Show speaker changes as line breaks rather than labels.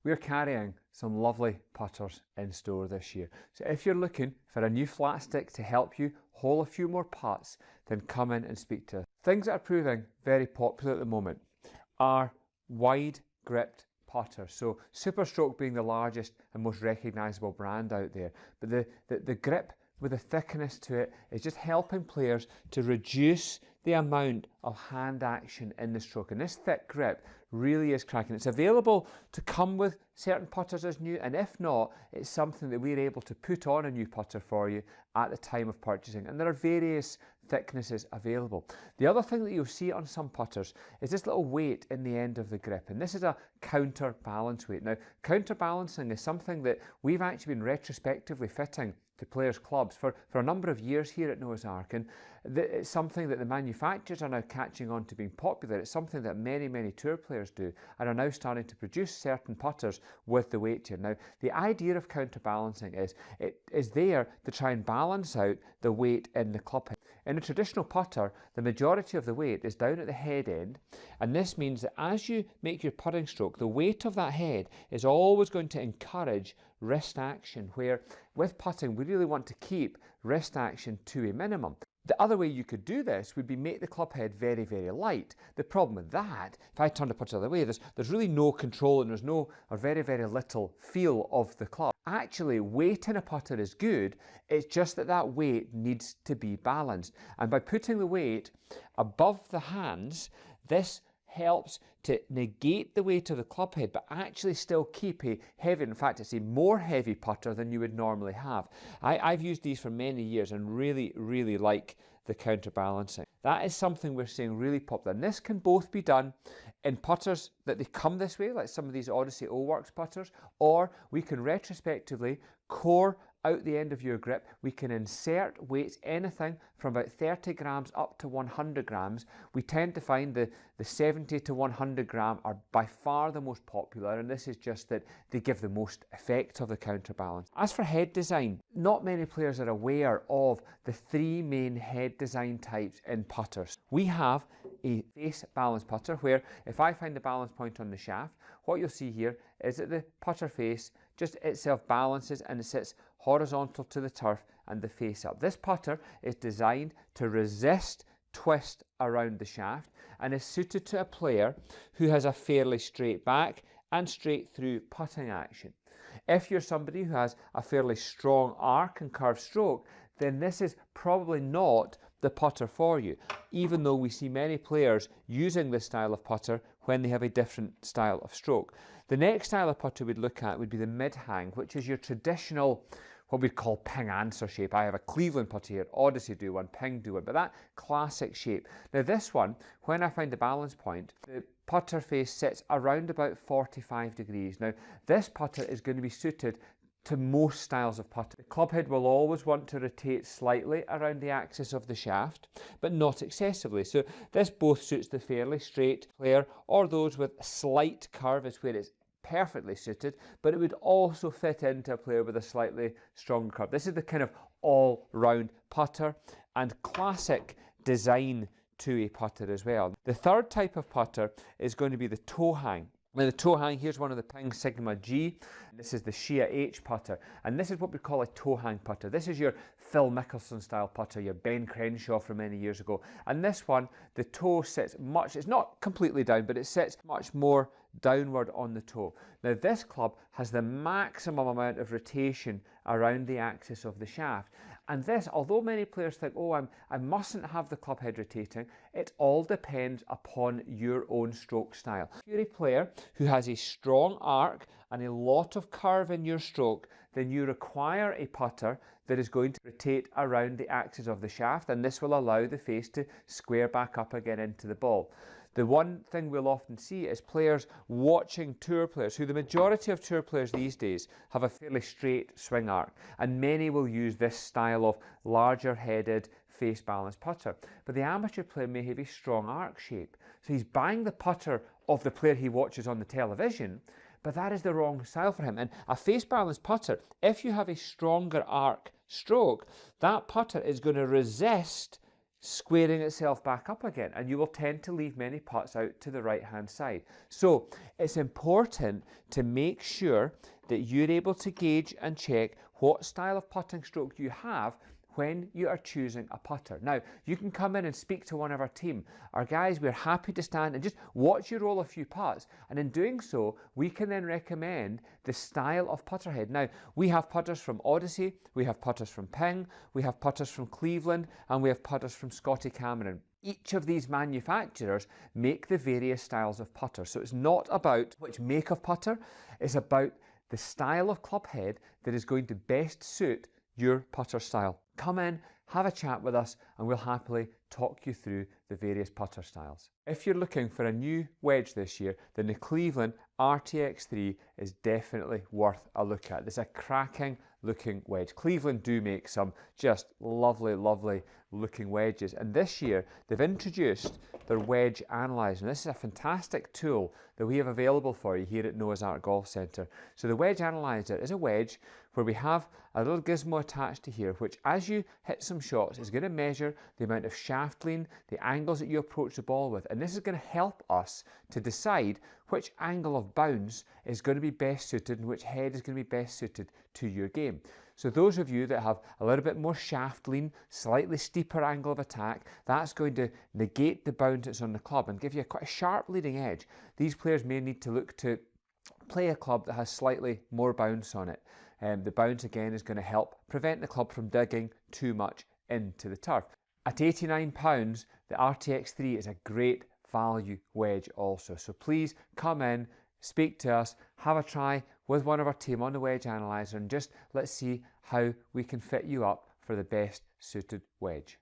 We're carrying some lovely putters in store this year. So if you're looking for a new flat stick to help you hole a few more putts, then come in and speak to us. Things that are proving very popular at the moment are wide gripped putters. So Superstroke being the largest and most recognisable brand out there. But the grip with the thickness to it is just helping players to reduce the amount of hand action in the stroke. And this thick grip really is cracking. It's available to come with certain putters as new, and if not, it's something that we're able to put on a new putter for you at the time of purchasing. And there are various thicknesses available. The other thing that you'll see on some putters is this little weight in the end of the grip, and this is a counterbalance weight. Now, counterbalancing is something that we've actually been retrospectively fitting to players' clubs for a number of years here at Noah's Ark, and it's something that the manufacturers are now catching on to being popular. It's something that many tour players do and are now starting to produce certain putters with the weight here. Now, the idea of counterbalancing is it is there to try and balance out the weight in the club head. In a traditional putter, the majority of the weight is down at the head end, and this means that as you make your putting stroke, the weight of that head is always going to encourage wrist action, where with putting we really want to keep wrist action to a minimum. The other way you could do this would be make the club head very light. The problem with that, if I turn the putter the other way, there's really no control and there's no or very little feel of the club. Actually, weight in a putter is good, it's just that that weight needs to be balanced. And by putting the weight above the hands, this helps to negate the weight of the club head, but actually still keep a heavy, in fact it's a more heavy putter than you would normally have. I've used these for many years and really like the counterbalancing. That is something we're seeing really popular, and this can both be done in putters that they come this way, like some of these Odyssey O-Works putters, or we can retrospectively core out the end of your grip. We can insert weights, anything from about 30 grams up to 100 grams. We tend to find the 70 to 100 gram are by far the most popular, and this is just that they give the most effect of the counterbalance. As for head design, not many players are aware of the three main head design types in putters. We have a face balance putter, where if I find the balance point on the shaft, what you'll see here is that the putter face just itself balances and it sits horizontal to the turf and the face up. This putter is designed to resist twist around the shaft and is suited to a player who has a fairly straight back and straight through putting action. If you're somebody who has a fairly strong arc and curved stroke, then this is probably not the putter for you, even though we see many players using this style of putter when they have a different style of stroke. The next style of putter we'd look at would be the mid-hang, which is your traditional, what we'd call ping answer shape. I have a Cleveland putter here, Odyssey do one, Ping do one, but that classic shape. Now this one, when I find the balance point, the putter face sits around about 45 degrees. Now this putter is going to be suited to most styles of putter. The club head will always want to rotate slightly around the axis of the shaft, but not excessively. So this both suits the fairly straight player or those with slight curve, is where it's perfectly suited, but it would also fit into a player with a slightly stronger curve. This is the kind of all-round putter and classic design to a putter as well. The third type of putter is going to be the toe hang. Now the toe hang, here's one of the Ping Sigma G. This is the Shia H putter, and this is what we call a toe hang putter. This is your Phil Mickelson style putter, your Ben Crenshaw from many years ago. And this one, the toe sits much, it's not completely down, but it sits much more downward on the toe. Now this club has the maximum amount of rotation around the axis of the shaft. And this, although many players think, oh, I mustn't have the club head rotating, it all depends upon your own stroke style. If you're a player who has a strong arc and a lot of curve in your stroke, then you require a putter that is going to rotate around the axis of the shaft, and this will allow the face to square back up again into the ball. The one thing we'll often see is players watching tour players, who the majority of tour players these days have a fairly straight swing arc, and many will use this style of larger headed face balanced putter. But the amateur player may have a strong arc shape, so he's buying the putter of the player he watches on the television, but that is the wrong style for him. And a face balanced putter, if you have a stronger arc stroke, that putter is going to resist squaring itself back up again, and you will tend to leave many putts out to the right hand side. So it's important to make sure that you're able to gauge and check what style of putting stroke you have when you are choosing a putter. Now, you can come in and speak to one of our team. Our guys, we're happy to stand and just watch you roll a few putts, and in doing so, we can then recommend the style of putter head. Now, we have putters from Odyssey, we have putters from Ping, we have putters from Cleveland, and we have putters from Scotty Cameron. Each of these manufacturers make the various styles of putter. So it's not about which make of putter, it's about the style of club head that is going to best suit your putter style. Come in, have a chat with us, and we'll happily talk you through the various putter styles. If you're looking for a new wedge this year, then the Cleveland RTX3 is definitely worth a look at. It's a cracking looking wedge. Cleveland do make some just lovely, lovely looking wedges, and this year they've introduced their Wedge Analyzer. And this is a fantastic tool that we have available for you here at Noah's Ark Golf Centre. So the Wedge Analyzer is a wedge where we have a little gizmo attached to here, which as you hit some shots is going to measure the amount of shaft lean, the angles that you approach the ball with, and this is going to help us to decide which angle of bounce is going to be best suited and which head is going to be best suited to your game. So those of you that have a little bit more shaft lean, slightly steeper angle of attack, that's going to negate the bounce that's on the club and give you quite a sharp leading edge. These players may need to look to play a club that has slightly more bounce on it. The bounce again is going to help prevent the club from digging too much into the turf. At £89, the RTX3 is a great value wedge also. So please come in, speak to us, have a try with one of our team on the Wedge Analyzer, and just let's see how we can fit you up for the best suited wedge.